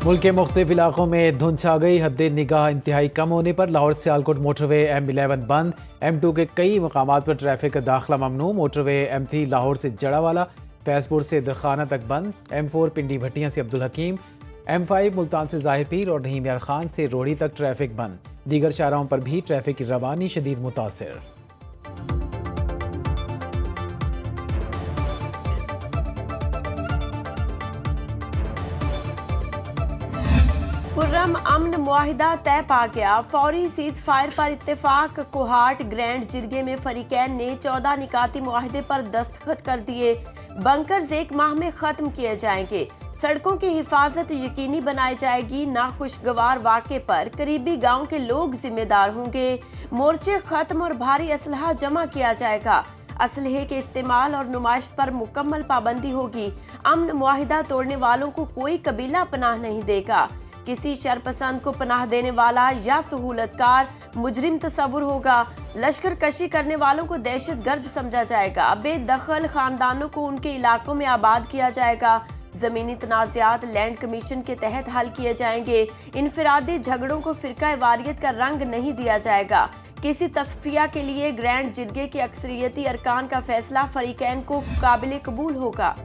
मुल्क के मुख्तलिफ इलाकों में धुंध छा गई। हद निगाह इंतहाई कम होने पर लाहौर सियालकोट मोटरवे M11 बंद। M2 के कई मकामात पर ट्रैफिक का दाखिला ममनू। मोटरवे M3 लाहौर से जड़ावाला, फैजपुर से दरखाना तक बंद। M4 पिंडी भट्टियां से अब्दुल हकीम, M5 मुल्तान से जाहिर पीर और रहीम यार खान से रोड़ी तक ट्रैफिक बंद। दीगर शाहराहों पर भी ट्रैफिक की रवानी शदीद मुतासिर। खुर्रम अमन मुआहिदा तय पा गया। फौरी सीज फायर पर इत्तेफाक। कोहाट ग्रैंड जिरगे में फरीकैन ने 14 निकाती मुआहिदे पर दस्तखत कर दिए। बंकर्स 1 माह में खत्म किए जाएंगे। सड़कों की हिफाजत यकीनी बनाई जाएगी। नाखुशगवार वाक़े पर करीबी गांव के लोग जिम्मेदार होंगे। मोर्चे खत्म और भारी असलहा जमा किया जाएगा। असलहे के इस्तेमाल और नुमाइश पर मुकम्मल पाबंदी होगी। अमन मुआहिदा तोड़ने वालों को कोई कबीला पनाह नहीं देगा। किसी शरपसंद को पनाह देने वाला या सहूलतकार मुजरिम तस्वुर होगा। लश्कर कशी करने वालों को दहशत गर्द समझा जाएगा। बेदखल खानदानों को उनके इलाकों में आबाद किया जाएगा। जमीनी तनाज़ात लैंड कमीशन के तहत हल किए जाएंगे। इनफरादी झगड़ों को फिरका वारियत का रंग नहीं दिया जाएगा। किसी तस्फिया के लिए ग्रैंड जिरगे के अक्सरियती अरकान का फैसला फरीकैन को काबिल कबूल होगा।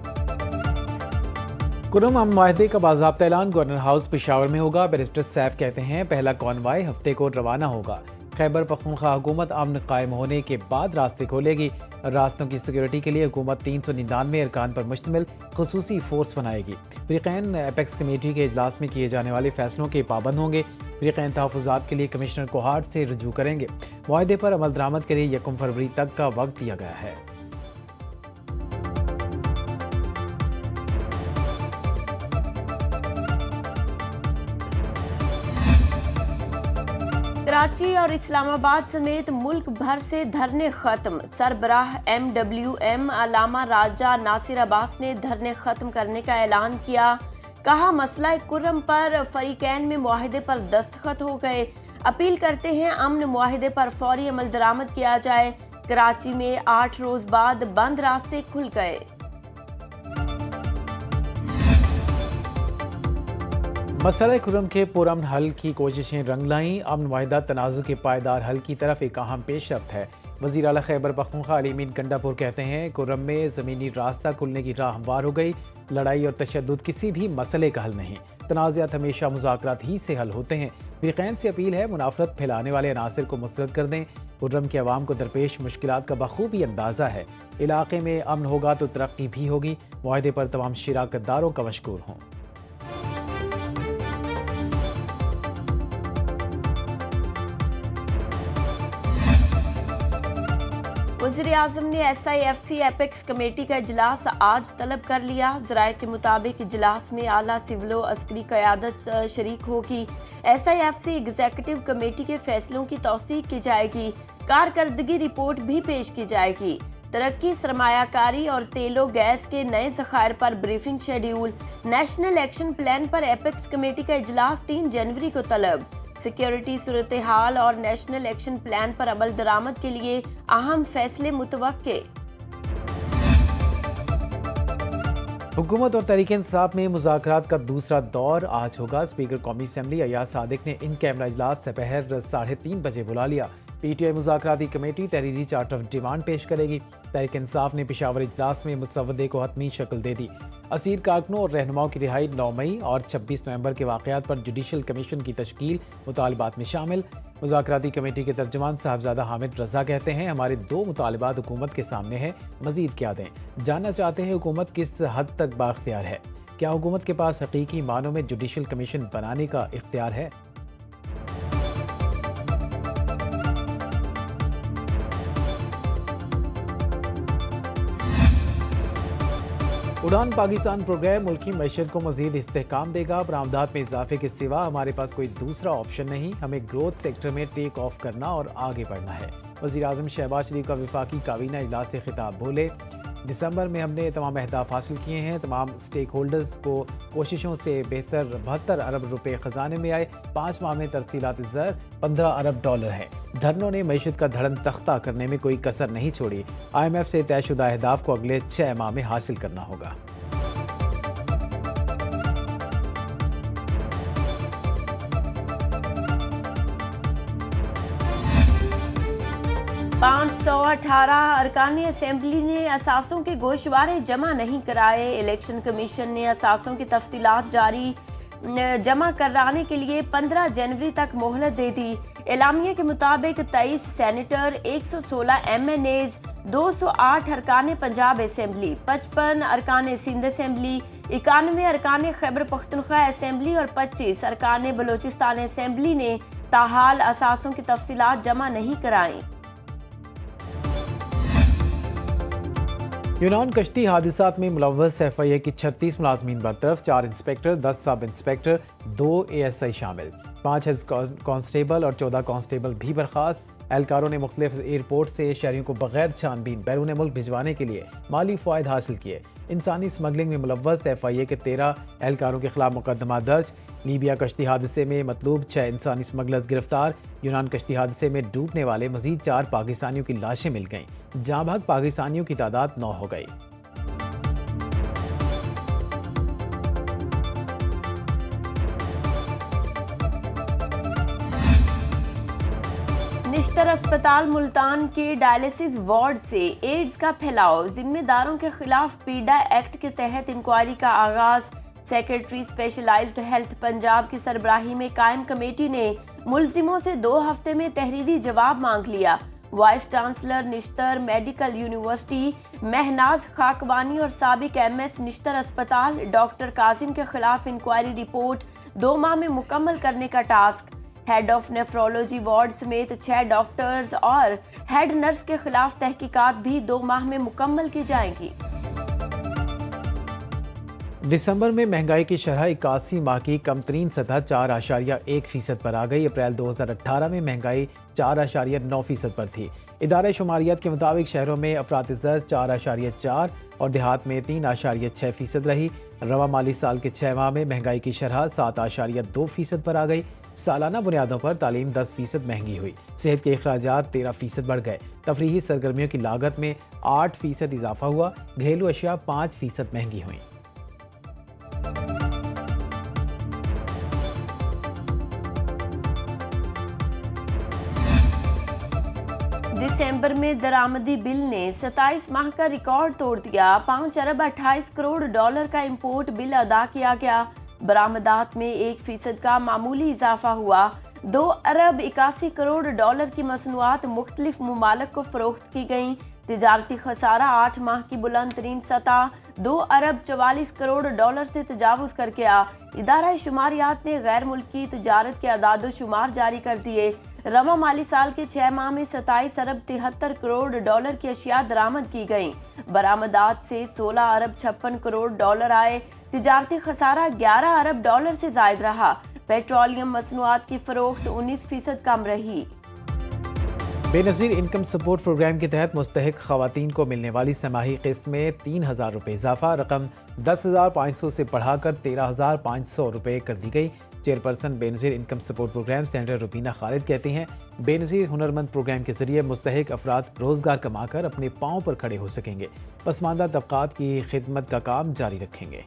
खुर्रम अमन मुआहिदे का बाज़ाब्ता ऐलान गवर्नर हाउस पेशावर में होगा। बैरिस्टर सैफ कहते हैं पहला कॉन्वॉय हफ्ते को रवाना होगा। खैबर पख्तूनख्वा हुकूमत अमन कायम होने के बाद रास्ते खोलेगी। रास्तों की सिक्योरिटी के लिए हुकूमत 399 अरकान पर मुश्तमिल खुसूसी फोर्स बनाएगी। फरीकैन एपेक्स कमेटी के इजलास में किए जाने वाले फैसलों के पाबंद होंगे। फरीकैन तहफ़्फ़ुज़ात के लिए कमिश्नर कोहाट से रजू करेंगे। मुआहिदे पर अमल दरामद के लिए 1 फरवरी तक का वक्त दिया गया है। कराची और इस्लामाबाद समेत मुल्क भर से धरने खत्म। सरबराह MWM अलामा राजा नासिर अब्बास ने धरने खत्म करने का ऐलान किया। कहा मसला खुर्रम पर फरीकैन में मुआहिदे पर दस्तखत हो गए। अपील करते हैं अमन मुआहिदे पर फौरी अमल दरामद किया जाए। कराची में 8 रोज बाद बंद रास्ते खुल गए। मसला खुर्रम के पुरअमन हल की कोशिशें रंग लाईं। अमन मुआहिदा तनाज़ुर के पायदार हल की तरफ एक अहम पेशरफ्त है। वज़ीर आला खैबर पख्तूनख्वा अली अमीन गंडापुर कहते हैं खुर्रम में ज़मीनी रास्ता खुलने की राह हमवार हो गई। लड़ाई और तशद्दुद किसी भी मसले का हल नहीं। तनाज़ात हमेशा मुज़ाकरात ही से हल होते हैं। फरीकैन से अपील है मुनाफरत फैलाने वाले अनासिर को मुस्तरद कर दें। खुर्रम के अवाम को दरपेश मुश्किलात का बखूबी अंदाज़ा है। इलाके में अमन होगा तो तरक्की भी होगी। मुआहिदे पर तमाम शिराकतदारों का मशकूर हों। वज़ीर आज़म ने SIFC एपेक्स कमेटी का इजलास आज तलब कर लिया। ज़राए के मुताबिक इजलास में आला सिविलो अस्करी क़यादत शरीक होगी। SIFC एग्जीक्यूटिव कमेटी के फैसलों की तौसीक की जाएगी। कारकर्दगी रिपोर्ट भी पेश की जाएगी। तरक्की, सरमायाकारी और तेलो गैस के नए ज़खायर पर briefing schedule. National action plan पर एपेक्स कमेटी का इजलास 3 जनवरी को तलब। सिक्योरिटी सूरत हाल और नेशनल एक्शन प्लान पर अमल दरामद के लिए अहम फैसले मुतवक्के। हुकूमत और तहरीक इंसाफ में मुज़ाकरात का दूसरा दौर आज होगा। स्पीकर कौमी असम्बली अयाज सादिक ने इन कैमरा इजलास दोपहर 3:30 बजे बुला लिया। PTI मुज़ाकराती कमेटी तहरीरी चार्टर ऑफ डिमांड पेश करेगी। तहरीक इंसाफ ने पेशावर इजलास में मुसवदे को हतमी शक्ल दे दी। असीर कारकुनों और रहनुमाओं की रिहाई 9 मई और 26 नवंबर के वाक़यात पर जुडिशल कमीशन की तश्कील मुतालबात में शामिल। मुज़ाकराती कमेटी के तर्जुमान साहबजादा हामिद रज़ा कहते हैं हमारे 2 मुतालबात हुकूमत के सामने हैं, मज़ीद क्या दें। जानना चाहते हैं हुकूमत किस हद तक बाख्तियार है। क्या हुकूमत के पास हकीकी मानों में जुडिशल कमीशन बनाने का इख्तियार है। उड़ान पाकिस्तान प्रोग्राम मुल्की मईशत को मज़ीद इस्तेहकाम देगा। बरामदात में इजाफे के सिवा हमारे पास कोई दूसरा ऑप्शन नहीं। हमें ग्रोथ सेक्टर में टेक ऑफ करना और आगे बढ़ना है। वज़ीर आज़म शहबाज शरीफ का वफाकी काबीना इजलास से खिताब बोले दिसंबर में हमने तमाम अहदाफ हासिल किए हैं। तमाम स्टेक होल्डर्स को कोशिशों से बेहतर 72 अरब रुपए खजाने में आए। 5 माह में तरसीलात ज़र 15 अरब डॉलर है। धरनों ने मईशत का धड़न तख्ता करने में कोई कसर नहीं छोड़ी। IMF से तयशुदा अहदाफ को अगले 6 माह में हासिल करना होगा। 518 अरकान असेंबली ने असासों के गोशवारे जमा नहीं कराए। इलेक्शन कमीशन ने असासों की तफसीलात जमा कराने के लिए 15 जनवरी तक मोहलत दे दी। एलामिया के मुताबिक 23 सेनेटर, 116 MNAs, 208 अरकान पंजाब असेंबली, 55 अरकान सिंध असेंबली, 91 अरकान खैबर पख्तूनख्वा असेंबली और 25 अरकान बलोचिस्तान असेंबली ने ताहाल असासों की तफसीलात जमा नहीं कराई। यूनान कश्ती हादसात में मुलव्वस FIA की 36 मुलाजमीन बरतरफ, 4 इंस्पेक्टर, 10 सब इंस्पेक्टर, 2 ASI शामिल, 5 हेड कांस्टेबल और 14 कांस्टेबल भी बर्खास्त। एहलकारों ने मुख्तलिफ एयरपोर्ट से शहरियों को बगैर छानबीन बैरून मुल्क भिजवाने के लिए माली फ़वाइद हासिल किए। इंसानी स्मगलिंग में मुलव्वस FIA के 13 एहलकारों के खिलाफ मुकदमा दर्ज। लीबिया कश्ती हादसे में मतलूब 6 इंसानी स्मगलर्स गिरफ्तार। यूनान कश्ती हादसे में डूबने वाले मजीद 4 पाकिस्तानियों की लाशें मिल गईं। जाँ भाग पाकिस्तानियों की तादाद 9 हो गई। निश्तर अस्पताल मुल्तान के डायलिसिस वार्ड से एड्स का फैलाव, जिम्मेदारों के खिलाफ पीडा एक्ट के तहत इंक्वायरी का आगाज। सेक्रेटरी स्पेशलाइज्ड हेल्थ पंजाब की सरबराही में कायम कमेटी ने मुलजिमों से 2 हफ्ते में तहरीरी जवाब मांग लिया। Vice chancellor Nishtar medical university Mahnaz Khakwani और साबिक MS निश्तर अस्पताल डॉक्टर काजिम के खिलाफ इंक्वायरी रिपोर्ट 2 माह में मुकम्मल करने का task. Head of nephrology ward समेत 6 डॉक्टर्स और हेड नर्स के खिलाफ तहकीकात भी 2 माह में मुकम्मल की जाएंगी। दिसंबर में महंगाई की शरह 81 माह की कम तरीन सतह 4.1% पर आ गई। अप्रैल 2018 में महंगाई 4.9% पर थी। इदारे शुमारियात के मुताबिक शहरों में अफरात-ए-ज़र 4.4 और देहात में 3.6% रही। रवा माली साल के 6 माह में महंगाई की शरह 7.2% पर आ गई। सालाना बुनियादों पर तालीम 10% महंगी हुई। सेहत के अखराजात 13% बढ़ गए। तफरीही सरगर्मियों की लागत में 8% इजाफा हुआ। घरेलू अशिया 5% महंगी हुई। दिसंबर में दरामदी बिल ने 27 माह का रिकॉर्ड तोड़ दिया। 5 अरब 28 करोड़ डॉलर का इंपोर्ट बिल अदा किया गया। बरामदात में 1% का मामूली इजाफा हुआ। 2 अरब 81 करोड़ डॉलर की मसनूआत मुख्तलिफ मुमालिक को फरोख्त की गईं। तिजारती खसारा 8 माह की बुलंद तरीन सतह 2 अरब 44 करोड़ डॉलर से तजावुज कर गया। इदारा शुमारियात ने गैर मुल्की तिजारत के अदाद शुमार जारी कर दिए। रवा माली साल के 6 माह में 27 अरब 73 करोड़ डॉलर की अशिया दरामद की गईं। बरामदात से 16 अरब 56 करोड़ डॉलर आए। तिजारती खसारा 11 अरब डॉलर से जायद रहा। पेट्रोलियम मसनूआत की फरोख्त 19% कम रही। बेनज़ीर इनकम सपोर्ट प्रोग्राम के तहत मुस्तहिक खवातीन को मिलने वाली समाही किस्त में 3,000 रुपये इजाफा, रकम 10,500 से बढ़ाकर 13,500 रुपये कर दी गई। Chairperson Benazir income support programme centre Rubina Khalid कहती हैं, बेनज़ीर हुनरमंद प्रोग्राम के जरिए मुस्तहिक अफराद रोजगार कमाकर अपने पाँव पर खड़े हो सकेंगे। पसमानदा तबकात की खिदमत का काम जारी रखेंगे।